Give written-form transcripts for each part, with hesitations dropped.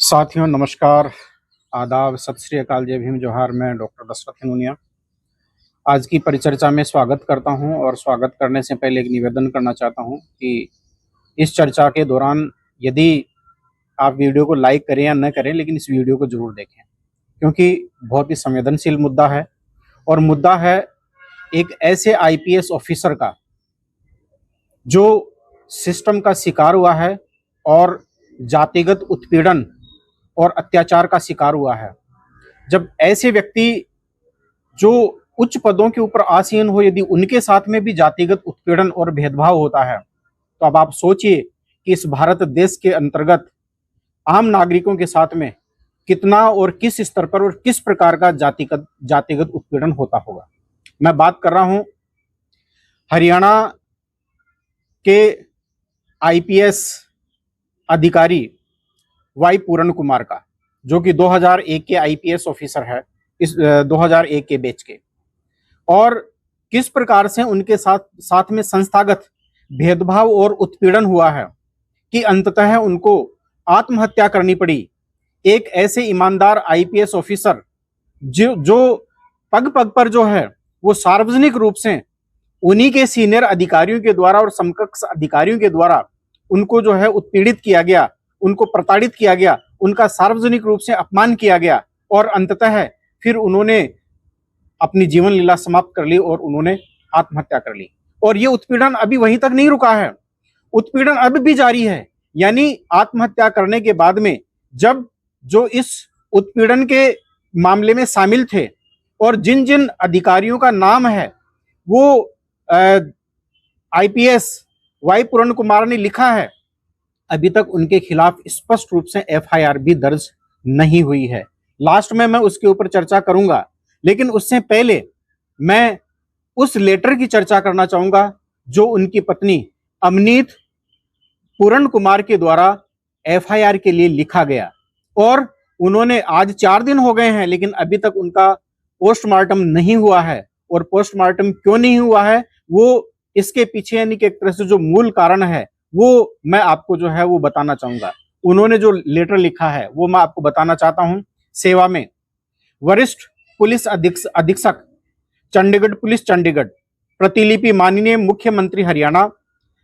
साथियों नमस्कार, आदाब, सत श्री अकाल, जय भीम, जोहार। मैं डॉक्टर दशरथ हिनोनिया आज की परिचर्चा में स्वागत करता हूं और स्वागत करने से पहले एक निवेदन करना चाहता हूं कि इस चर्चा के दौरान यदि आप वीडियो को लाइक करें या न करें, लेकिन इस वीडियो को जरूर देखें, क्योंकि बहुत ही संवेदनशील मुद्दा है। और मुद्दा है एक ऐसे आईपीएस ऑफिसर का जो सिस्टम का शिकार हुआ है और जातिगत उत्पीड़न और अत्याचार का शिकार हुआ है। जब ऐसे व्यक्ति जो उच्च पदों के ऊपर आसीन हो, यदि उनके साथ में भी जातिगत उत्पीड़न और भेदभाव होता है, तो अब आप सोचिए कि इस भारत देश के अंतर्गत आम नागरिकों के साथ में कितना और किस स्तर पर और किस प्रकार का जातिगत उत्पीड़न होता होगा। मैं बात कर रहा हूं हरियाणा के आईपीएस अधिकारी वाई पूरण कुमार का, जो कि 2001 के आईपीएस ऑफिसर है, इस 2001 के बैच के, और किस प्रकार से उनके साथ में संस्थागत भेदभाव और उत्पीड़न हुआ है कि अंततः उनको आत्महत्या करनी पड़ी। एक ऐसे ईमानदार आईपीएस ऑफिसर जो पग पग पर जो है वो सार्वजनिक रूप से उन्हीं के सीनियर अधिकारियों के द्वारा और समकक्ष अधिकारियों के द्वारा उनको जो है उत्पीड़ित किया गया, उनको प्रताड़ित किया गया, उनका सार्वजनिक रूप से अपमान किया गया, और अंततः फिर उन्होंने अपनी जीवन लीला समाप्त कर ली और उन्होंने आत्महत्या कर ली। और ये उत्पीड़न अभी वहीं तक नहीं रुका है, उत्पीड़न अब भी जारी है। यानी आत्महत्या करने के बाद में जब जो इस उत्पीड़न के मामले में शामिल थे और जिन जिन अधिकारियों का नाम है वो आईपीएस वाई पूरण कुमार ने लिखा है, अभी तक उनके खिलाफ स्पष्ट रूप से एफआईआर भी दर्ज नहीं हुई है। लास्ट में मैं उसके ऊपर चर्चा करूंगा, लेकिन उससे पहले मैं उस लेटर की चर्चा करना चाहूंगा जो उनकी पत्नी अमनीत पूरण कुमार के द्वारा एफआईआर के लिए लिखा गया। और उन्होंने आज 4 दिन हो गए हैं, लेकिन अभी तक उनका पोस्टमार्टम नहीं हुआ है। और पोस्टमार्टम क्यों नहीं हुआ है, वो इसके पीछे यानी कि एक तरह से जो मूल कारण है वो मैं आपको जो है वो बताना चाहूंगा। उन्होंने जो लेटर लिखा है वो मैं आपको बताना चाहता हूं। सेवा में वरिष्ठ पुलिस अधीक्षक चंडीगढ़ पुलिस चंडीगढ़, प्रतिलिपि माननीय मुख्यमंत्री हरियाणा,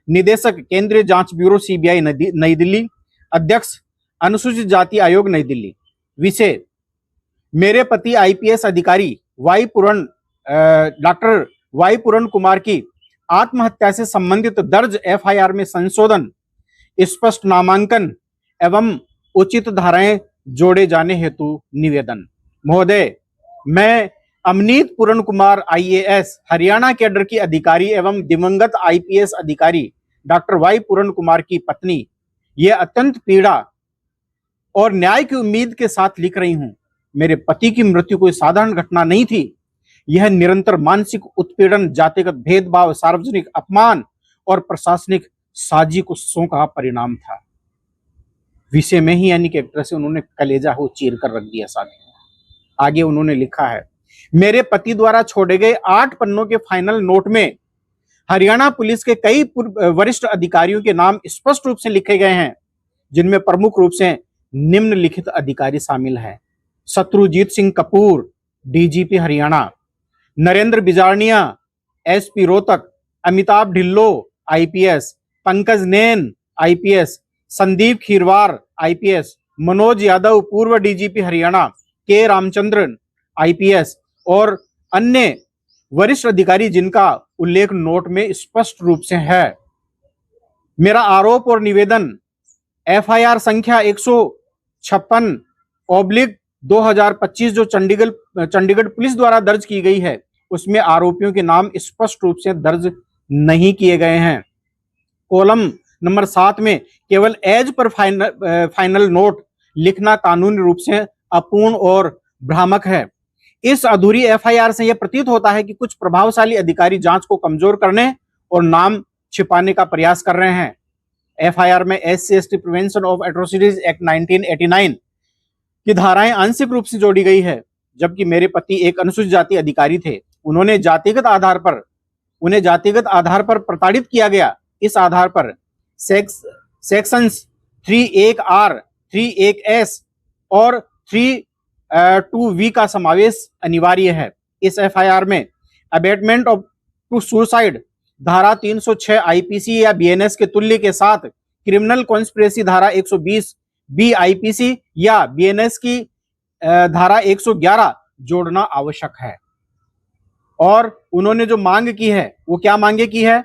निदेशक केंद्रीय जांच ब्यूरो सीबीआई नई दिल्ली, अध्यक्ष अनुसूचित जाति आयोग नई दिल्ली। विषय: मेरे पति आईपीएस अधिकारी डॉक्टर वाई पूरण कुमार की आत्महत्या से संबंधित दर्ज एफआईआर में संशोधन, स्पष्ट नामांकन एवं उचित धाराएं जोड़े जाने हेतु निवेदन। महोदय, मैं अमनीत पूरण कुमार आईएएस हरियाणा कैडर की अधिकारी एवं दिवंगत आईपीएस अधिकारी डॉक्टर वाई पूरण कुमार की पत्नी ये अत्यंत पीड़ा और न्याय की उम्मीद के साथ लिख रही हूं। मेरे पति की मृत्यु कोई साधारण घटना नहीं थी, यह निरंतर मानसिक उत्पीड़न, जातिगत भेदभाव, सार्वजनिक अपमान और प्रशासनिक साजिशों का परिणाम था। विषय में ही यानी कि एक तरह से उन्होंने कलेजा हो चीर कर रख दिया। साथियों, आगे उन्होंने लिखा है, मेरे पति द्वारा छोड़े गए 8 पन्नों के फाइनल नोट में हरियाणा पुलिस के कई वरिष्ठ अधिकारियों के नाम स्पष्ट रूप से लिखे गए हैं, जिनमें प्रमुख रूप से निम्नलिखित अधिकारी शामिल हैं: Shatrujeet Singh Kapur, DGP Haryana; Narendra Bijarnia, SP Rohtak; Amitabh Dhillon, IPS; Pankaj Nain, IPS; Sandeep Khirwar, IPS; Manoj Yadav, पूर्व डीजीपी हरियाणा; के रामचंद्रन, आईपीएस, और अन्य वरिष्ठ अधिकारी जिनका उल्लेख नोट में स्पष्ट रूप से है। मेरा आरोप और निवेदन एफआईआर संख्या 156/2025 जो चंडीगढ़ पुलिस द्वारा दर्ज की गई है, उसमें आरोपियों के नाम स्पष्ट रूप से दर्ज नहीं किए गए हैं। कॉलम नंबर 7 में केवल एज पर फाइनल नोट लिखना कानूनी रूप से अपूर्ण और भ्रामक है। इस अधूरी एफआईआर से यह प्रतीत होता है कि कुछ प्रभावशाली अधिकारी जांच को कमजोर करने और नाम छिपाने का प्रयास कर रहे हैं। एफआईआर में SC/ST prevention of atrocities act 1989 की धाराएं आंशिक रूप से जोड़ी गई है, जबकि मेरे पति एक अनुसूचित जाति अधिकारी थे। उन्हें जातिगत आधार पर प्रताड़ित किया गया। इस आधार पर सेक्शंस 31R, 31S और 3(2)(v) का समावेश अनिवार्य है। इस एफआईआर में अबेटमेंट ऑफ टू सुसाइड धारा 306 आईपीसी या बीएनएस के तुल्य के साथ क्रिमिनल कॉन्स्पिरेसी धारा 120 बी आईपीसी या बीएनएस की धारा 111 जोड़ना आवश्यक है। और उन्होंने जो मांग की है वो क्या मांगे की है?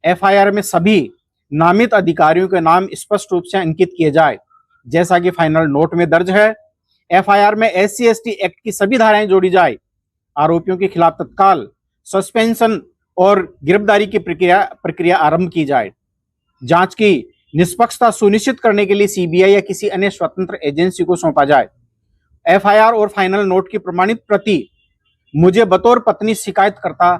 एफआईआर में सभी नामित अधिकारियों के नाम स्पष्ट रूप से अंकित किए जाए, जैसा कि फाइनल नोट में दर्ज है। एफआईआर में SC/ST एक्ट की सभी धाराएं जोड़ी जाए। आरोपियों के खिलाफ तत्काल सस्पेंशन और गिरफ्तारी की प्रक्रिया आरंभ की जाए। जांच की निष्पक्षता सुनिश्चित करने के लिए सीबीआई या किसी अन्य स्वतंत्र एजेंसी को सौंपा जाए। एफआईआर और फाइनल नोट की प्रमाणित प्रति मुझे बतौर पत्नी शिकायतकर्ता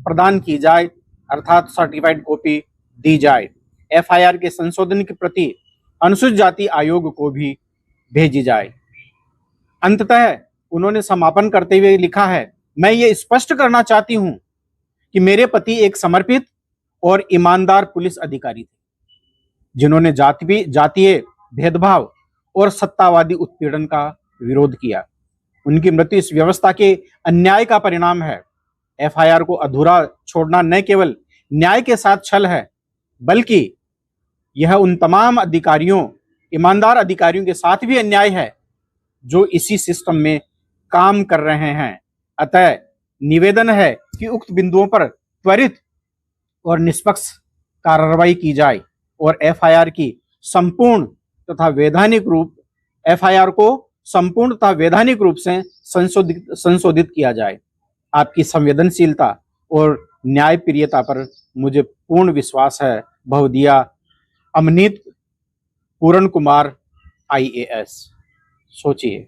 प्रदान की जाए, अर्थात सर्टिफाइड कॉपी दी जाए। एफआईआर के संशोधन की प्रति अनुसूचित जाति आयोग को भी भेजी जाए। अंततः उन्होंने समापन करते हुए लिखा है, मैं ये स्पष्ट करना चाहती हूं कि मेरे पति एक समर्पित और ईमानदार पुलिस अधिकारी थे, जिन्होंने जातीय भेदभाव और सत्तावादी उत्पीड़न का विरोध किया। उनकी मृत्यु इस व्यवस्था के अन्याय का परिणाम है। एफआईआर को अधूरा छोड़ना न केवल न्याय के साथ छल है, बल्कि यह उन तमाम अधिकारियों, ईमानदार अधिकारियों के साथ भी अन्याय है जो इसी सिस्टम में काम कर रहे हैं। अतः निवेदन है कि उक्त बिंदुओं पर त्वरित और निष्पक्ष कार्रवाई की जाए और एफआईआर को संपूर्ण तथा वैधानिक रूप से संशोधित किया जाए। आपकी संवेदनशीलता और न्यायप्रियता पर मुझे पूर्ण विश्वास है। बहुदिया अमनीत पूरण कुमार IAS। सोचिए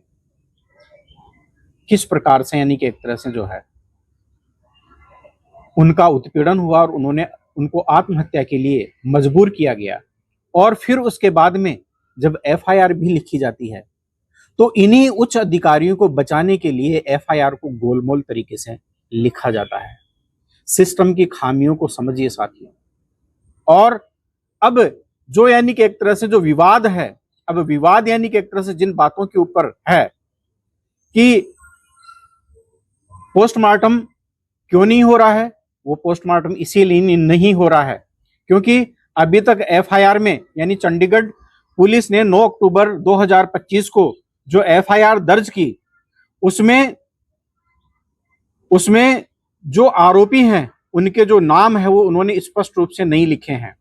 किस प्रकार से, यानी कि एक तरह से जो है उनका उत्पीड़न हुआ और उनको आत्महत्या के लिए मजबूर किया गया। और फिर उसके बाद में जब एफआईआर भी लिखी जाती है तो इन्हीं उच्च अधिकारियों को बचाने के लिए एफआईआर को गोलमोल तरीके से लिखा जाता है। सिस्टम की खामियों को समझिए साथियों। और अब जो यानी कि एक तरह से जो विवाद है, अब विवाद यानी कि एक तरह से जिन बातों के ऊपर है कि पोस्टमार्टम क्यों नहीं हो रहा है, वो पोस्टमार्टम इसीलिए नहीं हो रहा है क्योंकि अभी तक एफआईआर में, यानी चंडीगढ़ पुलिस ने 9 अक्टूबर 2025 को जो एफआईआर दर्ज की, उसमें जो आरोपी हैं उनके जो नाम है वो उन्होंने स्पष्ट रूप से नहीं लिखे हैं,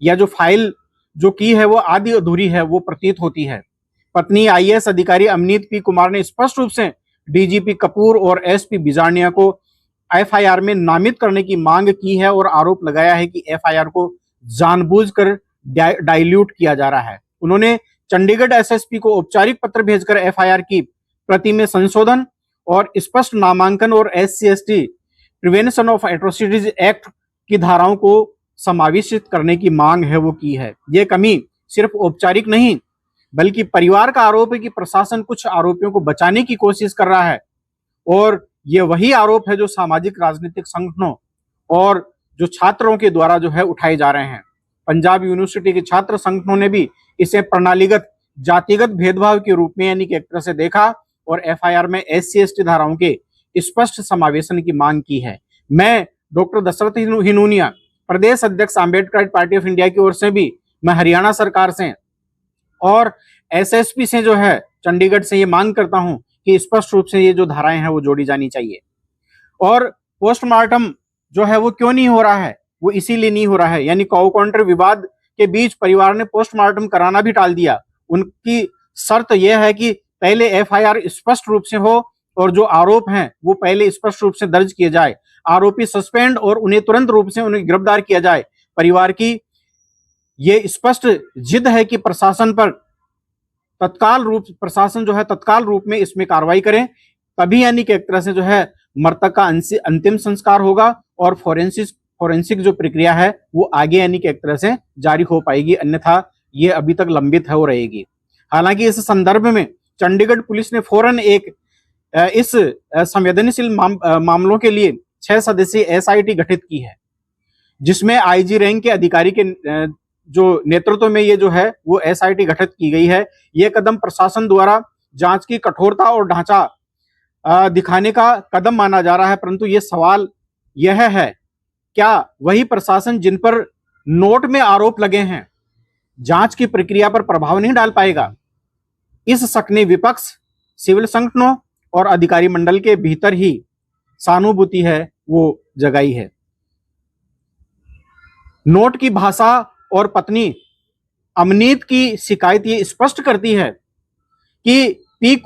या जो फाइल जो की है वो आधी अधूरी है, वो प्रतीत होती है। पत्नी IAS अधिकारी अमनीत P कुमार ने स्पष्ट रूप से DGP कपूर और SP बिजारनिया को एफआईआर में नामित करने की मांग की है और आरोप लगाया है कि एफआईआर को जानबूझकर डाइल्यूट किया जा रहा है। उन्होंने चंडीगढ़ SSP को औपचारिक पत्र भेजकर एफआईआर की प्रति में संशोधन और स्पष्ट नामांकन और SC/ST prevention of atrocities act की धाराओं को समावेशित करने की मांग है वो की है। ये कमी सिर्फ औपचारिक नहीं बल्कि परिवार का आरोप है कि प्रशासन कुछ आरोपियों को बचाने की कोशिश कर रहा है, और ये वही आरोप है जो सामाजिक राजनीतिक संगठनों और जो छात्रों के द्वारा जो है उठाए जा रहे हैं। पंजाब यूनिवर्सिटी के छात्र संगठनों ने भी इसे प्रणालीगत जातिगत भेदभाव के रूप में यानी कि एक तरह से देखा और एफआईआर में SC/ST धाराओं के स्पष्ट समावेशन की मांग की है। मैं डॉक्टर दशरथ हिनूनिया, प्रदेश अध्यक्ष आम्बेडकर पार्टी ऑफ इंडिया की ओर से भी मैं हरियाणा सरकार से और SSP से जो है चंडीगढ़ से ये मांग करता हूं कि स्पष्ट रूप से ये जो धाराएं हैं वो जोड़ी जानी चाहिए। और पोस्टमार्टम जो है वो क्यों नहीं हो रहा है, वो इसीलिए नहीं हो रहा है, यानी कॉ काउंटर विवाद के बीच परिवार ने पोस्टमार्टम कराना भी टाल दिया। उनकी शर्त यह है कि पहले एफआईआर स्पष्ट रूप से हो और जो आरोप हैं वो पहले स्पष्ट रूप से दर्ज किए जाए, आरोपी सस्पेंड और उन्हें तुरंत रूप से उन्हें गिरफ्तार किया जाए। परिवार की ये स्पष्ट जिद है कि प्रशासन जो है तत्काल रूप में इसमें कार्रवाई करें, तभी यानी कि एक तरह से जो है मृतक का अंतिम संस्कार होगा और फोरेंसिक जो प्रक्रिया है वो आगे यानी कि एक तरह से जारी हो पाएगी, अन्यथा ये अभी तक लंबित हो रहेगी। हालांकि इस संदर्भ में चंडीगढ़ पुलिस ने फौरन इस संवेदनशील मामलों के लिए 6 सदस्यीय SIT गठित की है, जिसमें IG रैंक के अधिकारी के जो नेतृत्व में ये जो है वो एसआईटी गठित की गई है, ये कदम प्रशासन द्वारा जांच की कठोरता और ढांचा दिखाने का कदम माना जा रहा है। परंतु ये सवाल यह है, क्या वही प्रशासन जिन पर नोट में आरोप लगे हैं जांच की प्रक्रिया पर प्रभाव नहीं डाल पाएगा? इस शक ने विपक्ष, सिविल संगठनों और अधिकारी मंडल के भीतर ही सहानुभूति है वो जगाई है। नोट की भाषा और पत्नी अमनीत की शिकायत ये स्पष्ट करती है कि वाई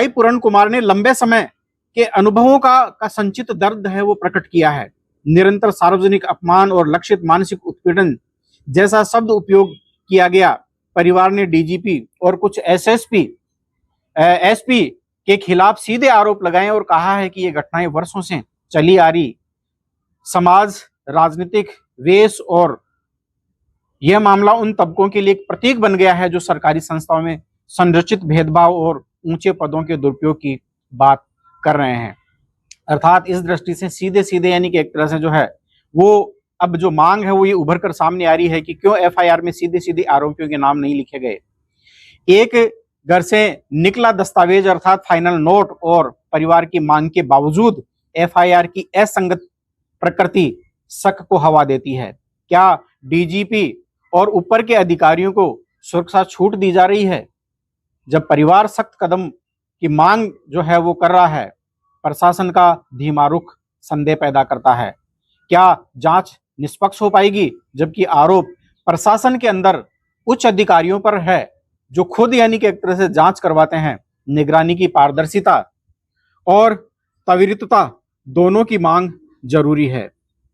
पूरण कुमार ने लंबे समय के अनुभवों का संचित दर्द है वो प्रकट किया है। निरंतर सार्वजनिक अपमान और लक्षित मानसिक उत्पीड़न जैसा शब्द उपयोग किया गया। परिवार ने डीजीपी और कुछ एसपी के खिलाफ सीधे आरोप लगाए और कहा है कि ये घटनाएं वर्षों से चली आ रही समाज, राजनीतिक वेश और यह मामला उन तबकों के लिए एक प्रतीक बन गया है जो सरकारी संस्थाओं में संरचित भेदभाव और ऊंचे पदों के दुरुपयोग की बात कर रहे हैं। अर्थात इस दृष्टि से सीधे सीधे यानी कि एक तरह से जो है वो अब जो मांग है वो ये उभर कर सामने आ रही है कि क्यों एफआईआर में सीधे सीधे आरोपियों के नाम नहीं लिखे गए। एक घर से निकला दस्तावेज अर्थात फाइनल नोट और परिवार की मांग के बावजूद एफआईआर की असंगत प्रकृति शक को हवा देती है। क्या डीजीपी और ऊपर के अधिकारियों को सुरक्षा छूट दी जा रही है? जब परिवार सख्त कदम की मांग जो है वो कर रहा है, प्रशासन का धीमा रुख संदेह पैदा करता है। क्या जांच निष्पक्ष हो पाएगी जबकि आरोप प्रशासन के अंदर उच्च अधिकारियों पर है जो खुद यानी कि एक तरह से जांच करवाते हैं? निगरानी की पारदर्शिता और त्वरितता दोनों की मांग जरूरी है।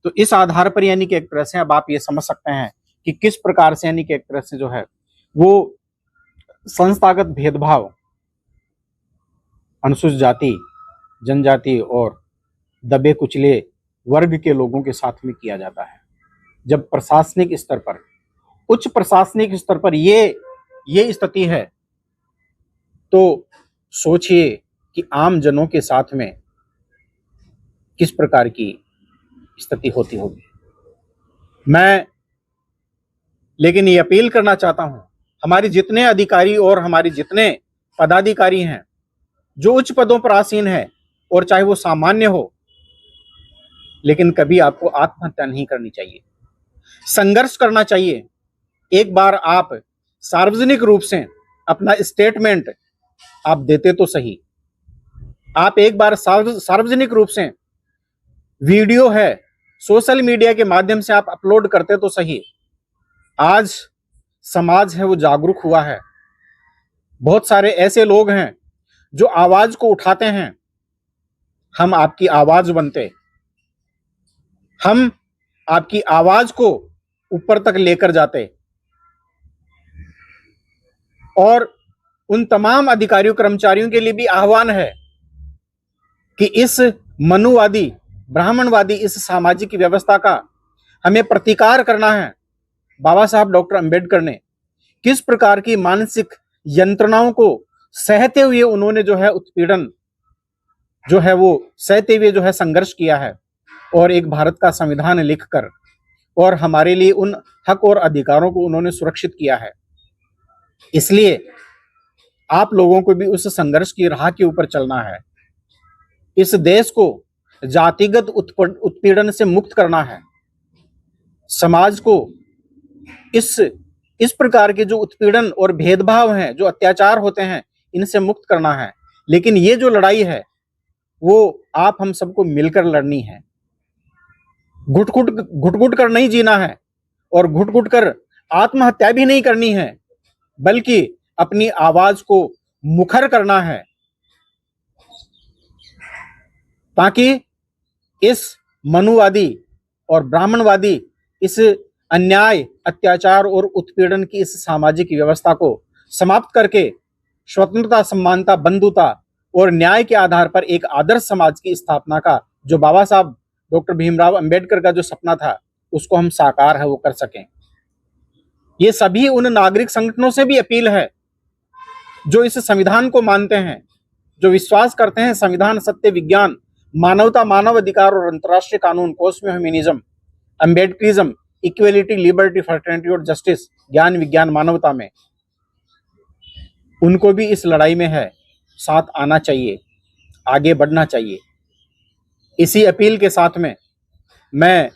तो इस आधार पर यानी कि एक तरह से अब आप ये समझ सकते हैं कि किस प्रकार से यानी कि एक तरह से जो है वो संस्थागत भेदभाव अनुसूचित जाति, जनजाति और दबे कुचले वर्ग के लोगों के साथ में किया जाता है। जब प्रशासनिक स्तर पर, उच्च प्रशासनिक स्तर पर ये स्थिति है तो सोचिए कि आम जनों के साथ में किस प्रकार की स्थिति होती होगी। मैं लेकिन ये अपील करना चाहता हूं, हमारे जितने अधिकारी और हमारे जितने पदाधिकारी हैं जो उच्च पदों पर आसीन है और चाहे वो सामान्य हो, लेकिन कभी आपको आत्महत्या नहीं करनी चाहिए, संघर्ष करना चाहिए। एक बार आप सार्वजनिक रूप से अपना स्टेटमेंट आप देते तो सही, आप एक बार सार्वजनिक रूप से वीडियो है सोशल मीडिया के माध्यम से आप अपलोड करते तो सही। आज समाज है वो जागरूक हुआ है, बहुत सारे ऐसे लोग हैं जो आवाज को उठाते हैं। हम आपकी आवाज बनते, हम आपकी आवाज को ऊपर तक लेकर जाते और उन तमाम अधिकारियों कर्मचारियों के लिए भी आह्वान है कि इस मनुवादी, ब्राह्मणवादी इस सामाजिक व्यवस्था का हमें प्रतिकार करना है। बाबा साहब डॉक्टर अंबेडकर ने किस प्रकार की मानसिक यंत्रणाओं को सहते हुए उन्होंने जो है उत्पीड़न जो है वो सहते हुए जो है संघर्ष किया है और एक भारत का संविधान लिखकर और हमारे लिए उन हक और अधिकारों को उन्होंने सुरक्षित किया है। इसलिए आप लोगों को भी उस संघर्ष की राह के ऊपर चलना है। इस देश को जातिगत उत्पीड़न से मुक्त करना है, समाज को इस प्रकार के जो उत्पीड़न और भेदभाव हैं, जो अत्याचार होते हैं, इनसे मुक्त करना है। लेकिन ये जो लड़ाई है वो आप हम सबको मिलकर लड़नी है, घुट घुट कर नहीं जीना है और घुट घुट कर आत्महत्या भी नहीं करनी है, बल्कि अपनी आवाज को मुखर करना है ताकि इस मनुवादी और ब्राह्मणवादी इस अन्याय, अत्याचार और उत्पीड़न की इस सामाजिक व्यवस्था को समाप्त करके स्वतंत्रता, समानता, बंधुता और न्याय के आधार पर एक आदर्श समाज की स्थापना का जो बाबा साहब डॉक्टर भीमराव अंबेडकर का जो सपना था उसको हम साकार है वो कर सकें। ये सभी उन नागरिक संगठनों से भी अपील है जो इस संविधान को मानते हैं, जो विश्वास करते हैं संविधान, सत्य, विज्ञान, मानवता, मानव अधिकार और अंतर्राष्ट्रीय कानून, cosmo humanism, Ambedkarism, equality, liberty, fraternity और जस्टिस, ज्ञान, विज्ञान, मानवता में उनको भी इस लड़ाई में है, साथ आना चाहिए, आगे बढ़ना चाहिए। इसी अपील के साथ में मैं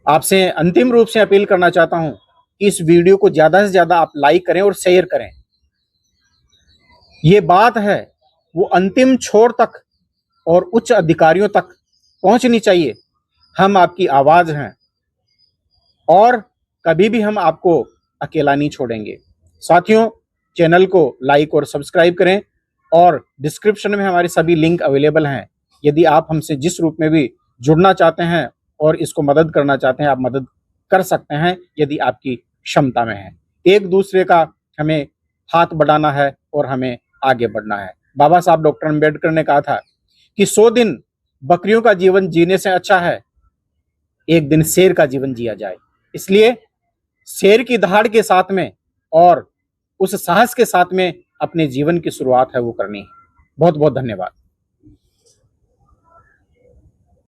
आपसे अंतिम रूप से अपील करना चाहता हूं कि इस वीडियो को ज्यादा से ज्यादा आप लाइक करें और शेयर करें। ये बात है वो अंतिम छोर तक और उच्च अधिकारियों तक पहुंचनी चाहिए। हम आपकी आवाज हैं और कभी भी हम आपको अकेला नहीं छोड़ेंगे। साथियों, चैनल को लाइक और सब्सक्राइब करें और डिस्क्रिप्शन में हमारे सभी लिंक अवेलेबल हैं। यदि आप हमसे जिस रूप में भी जुड़ना चाहते हैं और इसको मदद करना चाहते हैं, आप मदद कर सकते हैं यदि आपकी क्षमता में है। एक दूसरे का हमें हाथ बढ़ाना है और हमें आगे बढ़ना है। बाबा साहब डॉक्टर अम्बेडकर ने कहा था कि 100 दिन बकरियों का जीवन जीने से अच्छा है एक दिन शेर का जीवन जिया जाए। इसलिए शेर की दहाड़ के साथ में और उस साहस के साथ में अपने जीवन की शुरुआत है वो करनी है। बहुत बहुत धन्यवाद।